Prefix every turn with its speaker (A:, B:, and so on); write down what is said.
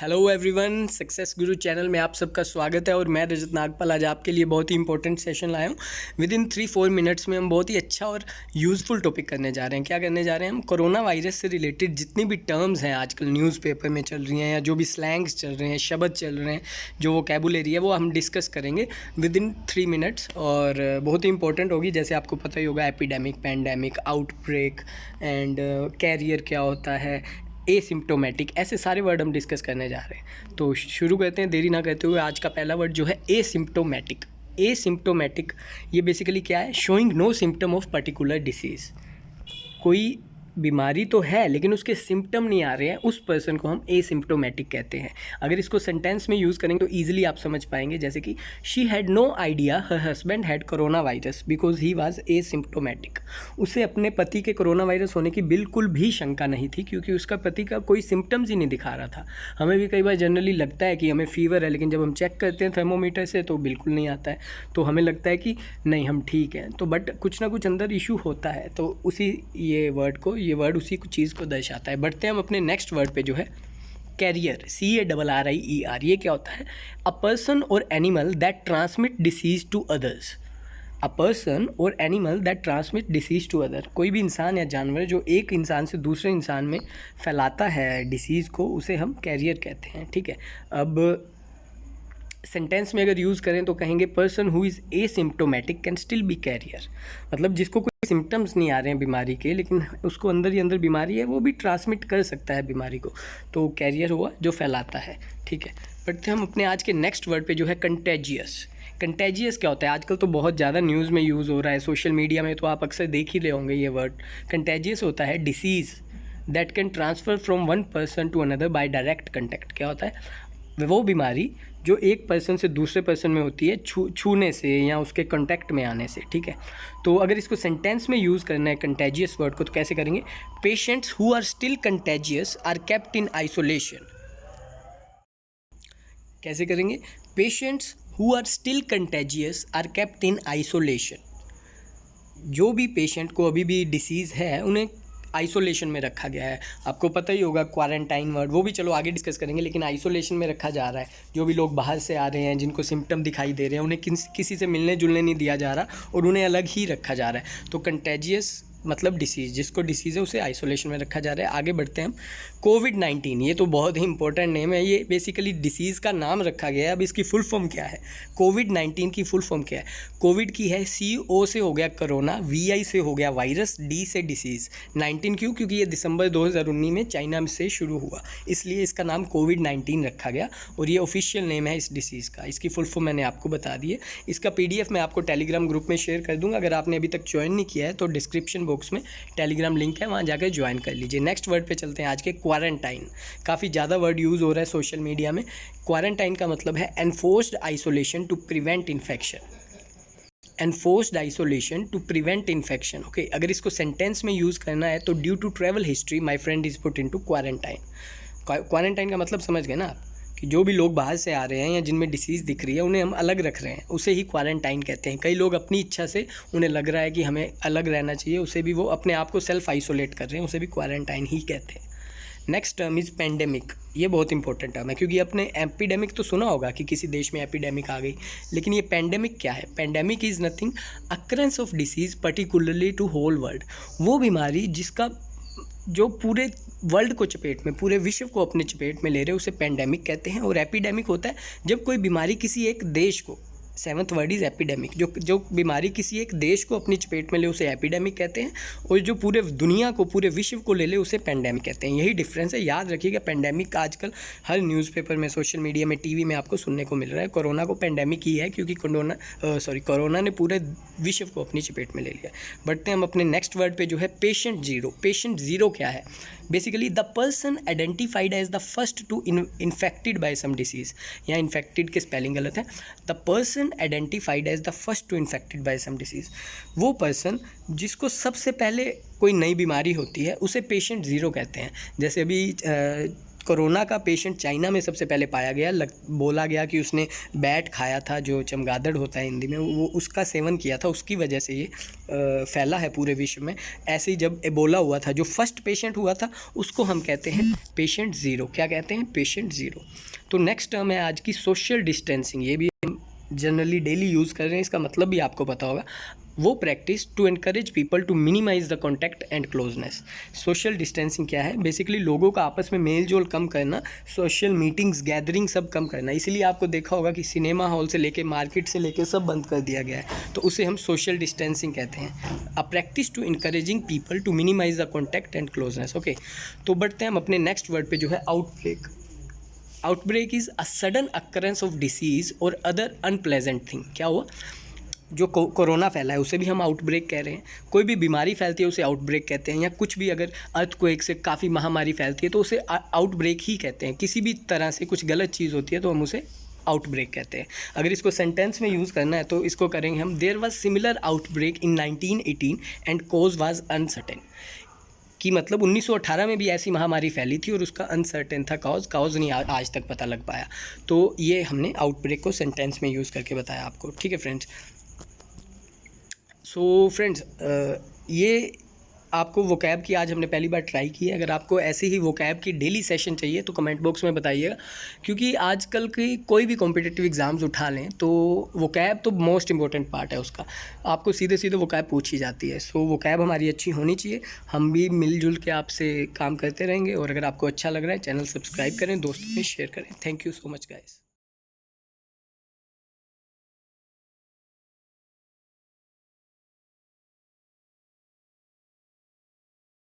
A: Hello everyone, success गुरु channel में आप सबका स्वागत है। और मैं रजत नागपाल आज आपके लिए बहुत ही इंपॉर्टेंट सेशन लाया हूँ। विद इन 3-4 मिनट्स में हम बहुत ही अच्छा और यूज़फुल टॉपिक करने जा रहे हैं। क्या करने जा रहे हैं हम? कोरोना वायरस से रिलेटेड जितनी भी टर्म्स हैं आजकल न्यूज़पेपर में चल रही हैं या जो भी स्लैंग्स चल रहे हैं, शब्द चल रहे हैं, जो वोकैबुलरी है वो हम डिस्कस करेंगे विद इन 3 मिनट्स। और बहुत ही इंपॉर्टेंट होगी। जैसे आपको पता ही होगा, epidemic, pandemic, outbreak and carrier क्या होता है, एसिम्प्टोमेटिक, ऐसे सारे वर्ड हम डिस्कस करने जा रहे हैं। तो शुरू करते हैं देरी ना करते हुए। आज का पहला वर्ड जो है एसिम्प्टोमेटिक। एसिम्प्टोमेटिक ये बेसिकली क्या है? Showing no symptom of particular disease. कोई बीमारी तो है लेकिन उसके सिम्टम नहीं आ रहे हैं, उस पर्सन को हम एसिम्प्टोमेटिक कहते हैं। अगर इसको सेंटेंस में यूज़ करेंगे तो ईजिली आप समझ पाएंगे। जैसे कि she had no idea her husband had corona virus because he was asymptomatic. उसे अपने पति के कोरोना वायरस होने की बिल्कुल भी शंका नहीं थी क्योंकि उसका पति का कोई सिम्टम्स ही नहीं दिखा रहा था। हमें भी कई बार जनरली लगता है कि हमें फीवर है, लेकिन जब हम चेक करते हैं थर्मोमीटर से तो बिल्कुल नहीं आता है। तो हमें लगता है कि नहीं, हम ठीक हैं, तो बट कुछ ना कुछ अंदर इशू होता है। तो उसी ये वर्ड उसी चीज़ को दर्शाता है। बढ़ते हैं हम अपने नेक्स्ट वर्ड पे जो है कैरियर। CARRIER। ये क्या होता है? A person or animal that transmit disease to others. A person or animal that transmit disease to other. कोई भी इंसान या जानवर जो एक इंसान से दूसरे इंसान में फैलाता है डिसीज़ को, उसे हम कैरियर कहते हैं। ठीक है। अब सेंटेंस में अगर यूज़ करें तो कहेंगे person who is asymptomatic can still be carrier. मतलब जिसको कोई सिम्टम्स नहीं आ रहे हैं बीमारी के, लेकिन उसको अंदर ही अंदर बीमारी है, वो भी ट्रांसमिट कर सकता है बीमारी को। तो कैरियर हुआ जो फैलाता है। ठीक है। बढ़ते हम अपने आज के नेक्स्ट वर्ड पे जो है कंटेजियस। कंटेजियस क्या होता है? आजकल तो बहुत ज़्यादा न्यूज़ में यूज़ हो रहा है, सोशल मीडिया में तो आप अक्सर देख ही रहे होंगे ये वर्ड। कंटेजियस होता है disease that can transfer from one person to another by direct contact. क्या होता है? वो बीमारी जो एक पर्सन से दूसरे पर्सन में होती है छूने से या उसके कांटेक्ट में आने से। ठीक है। तो अगर इसको सेंटेंस में यूज़ करना है कंटेजियस वर्ड को, तो कैसे करेंगे? Patients who are still contagious are kept in isolation. कैसे करेंगे? Patients who are still contagious are kept in isolation. जो भी पेशेंट को अभी भी डिसीज़ है उन्हें आइसोलेशन में रखा गया है। आपको पता ही होगा क्वारंटाइन वर्ड, वो भी चलो आगे डिस्कस करेंगे, लेकिन आइसोलेशन में रखा जा रहा है। जो भी लोग बाहर से आ रहे हैं, जिनको सिम्टम दिखाई दे रहे हैं, उन्हें किसी से मिलने जुलने नहीं दिया जा रहा और उन्हें अलग ही रखा जा रहा है। तो कंटेजियस मतलब डिसीज़, जिसको डिसीज़ है उसे आइसोलेशन में रखा जा रहा है। आगे बढ़ते हैं हम। कोविड-19, ये तो बहुत ही इंपॉर्टेंट नेम है। ये बेसिकली डिसीज़ का नाम रखा गया है। अब इसकी फुल फॉर्म क्या है? कोविड-19 की फुल फॉर्म क्या है? कोविड की है CO से हो गया कोरोना, VI से हो गया वायरस, D से डिसीज़। 19 क्यों? क्योंकि ये दिसंबर 2019 में चाइना से शुरू हुआ, इसलिए इसका नाम कोविड-19 रखा गया और ये ऑफिशियल नेम है इस डिसीज़ का। इसकी फुल फॉर्म मैंने आपको बता दी है। इसका PDF मैं आपको टेलीग्राम ग्रुप में शेयर कर दूंगा। अगर आपने अभी तक ज्वाइन नहीं किया है तो डिस्क्रिप्शन बॉक्स में टेलीग्राम लिंक है, वहाँ जाकर ज्वाइन कर लीजिए। नेक्स्ट वर्ड पे चलते हैं आज के, क्वारंटाइन। काफ़ी ज़्यादा वर्ड यूज़ हो रहा है सोशल मीडिया में। क्वारंटाइन का मतलब है enforced isolation to prevent infection. Enforced isolation to prevent infection. Okay, अगर इसको सेंटेंस में यूज़ करना है तो due to travel history my friend is put into quarantine. Quarantine का मतलब समझ गए ना आप, कि जो भी लोग बाहर से आ रहे हैं या जिनमें डिसीज़ दिख रही है उन्हें हम अलग रख रहे हैं, उसे ही क्वारंटाइन कहते हैं। कई लोग अपनी इच्छा से, उन्हें लग रहा है कि हमें अलग रहना चाहिए, उसे भी वो अपने आप को सेल्फ आइसोलेट कर रहे हैं, उसे भी क्वारंटाइन ही कहते हैं। Next term is pandemic. ये बहुत इंपॉर्टेंट टर्म है क्योंकि आपने एपिडेमिक तो सुना होगा कि किसी देश में एपिडेमिक आ गई, लेकिन ये पेंडेमिक क्या है? Pandemic is nothing occurrence of disease particularly to whole world. वो बीमारी जिसका जो पूरे वर्ल्ड को चपेट में, पूरे विश्व को अपने चपेट में ले रहे, उसे पेंडेमिक कहते हैं। और एपिडेमिक होता है जब कोई बीमारी किसी एक देश को, 7th वर्ड इज़ एपिडेमिक, जो बीमारी किसी एक देश को अपनी चपेट में ले उसे एपिडेमिक कहते हैं, और जो पूरे दुनिया को, पूरे विश्व को ले ले उसे पेंडेमिक कहते हैं। यही डिफरेंस है, याद रखिएगा। पेंडेमिक आजकल हर न्यूज़पेपर में, सोशल मीडिया में, TV में आपको सुनने को मिल रहा है। कोरोना को पेंडेमिक ही है क्योंकि कोरोना ने पूरे विश्व को अपनी चपेट में ले लिया। बढ़ते हैं हम अपने नेक्स्ट वर्ड पे जो है पेशेंट जीरो। पेशेंट जीरो क्या है? Basically the person identified as the first to infected by some disease. यहाँ इन्फेक्टेड के स्पेलिंग गलत है। The person identified as the first to infected by some disease. वो पर्सन जिसको सबसे पहले कोई नई बीमारी होती है उसे पेशेंट ज़ीरो कहते हैं। जैसे अभी कोरोना का पेशेंट चाइना में सबसे पहले पाया गया। बोला गया कि उसने बैट खाया था, जो चमगादड़ होता है हिंदी में, वो उसका सेवन किया था, उसकी वजह से ये फैला है पूरे विश्व में। ऐसे ही जब एबोला हुआ था, जो फर्स्ट पेशेंट हुआ था, उसको हम कहते हैं पेशेंट ज़ीरो। क्या कहते हैं? Patient zero. तो नेक्स्ट टर्म है आज की सोशल डिस्टेंसिंग। ये भी हम जनरली डेली यूज़ कर रहे हैं, इसका मतलब भी आपको पता होगा। वो practice to encourage people to minimise the contact and closeness. Social distancing क्या है? बेसिकली लोगों का आपस में मेल जोल कम करना, सोशल मीटिंग्स गैदरिंग सब कम करना। इसीलिए आपको देखा होगा कि सिनेमा हॉल से लेके मार्केट से लेके सब बंद कर दिया गया है, तो उसे हम सोशल डिस्टेंसिंग कहते हैं। A practice to encouraging people to minimise the contact and closeness. Okay, तो बढ़ते हैं हम अपने नेक्स्ट वर्ड पे, जो है outbreak. Outbreak is a sudden occurrence of disease और अदर अनप्लेजेंट थिंग। क्या हुआ? जो कोरोना फैला है उसे भी हम आउटब्रेक कह रहे हैं। कोई भी बीमारी फैलती है उसे आउटब्रेक कहते हैं, या कुछ भी अगर अर्थक्वेक से काफ़ी महामारी फैलती है तो उसे आउटब्रेक ही कहते हैं। किसी भी तरह से कुछ गलत चीज़ होती है तो हम उसे आउटब्रेक कहते हैं। अगर इसको सेंटेंस में यूज़ करना है तो इसको करेंगे हम, there was similar outbreak in 1918 and cause was uncertain. कि मतलब 1918 में भी ऐसी महामारी फैली थी और उसका अनसर्टेन था कॉज नहीं आज तक पता लग पाया। तो ये हमने आउटब्रेक को सेंटेंस में यूज़ करके बताया आपको। ठीक है फ्रेंड्स। सो फ्रेंड्स, ये आपको वोकैब की आज हमने पहली बार ट्राई की है। अगर आपको ऐसे ही वोकैब की डेली सेशन चाहिए तो कमेंट बॉक्स में बताइएगा, क्योंकि आजकल की कोई भी कॉम्पिटिटिव एग्ज़ाम्स उठा लें तो वोकैब तो मोस्ट इंपॉर्टेंट पार्ट है उसका। आपको सीधे सीधे वोकैब पूछी जाती है। सो वोकैब हमारी अच्छी होनी चाहिए। हम भी मिलजुल के आपसे काम करते रहेंगे, और अगर आपको अच्छा लग रहा है चैनल सब्सक्राइब करें, दोस्तों में शेयर करें। Thank you so much guys.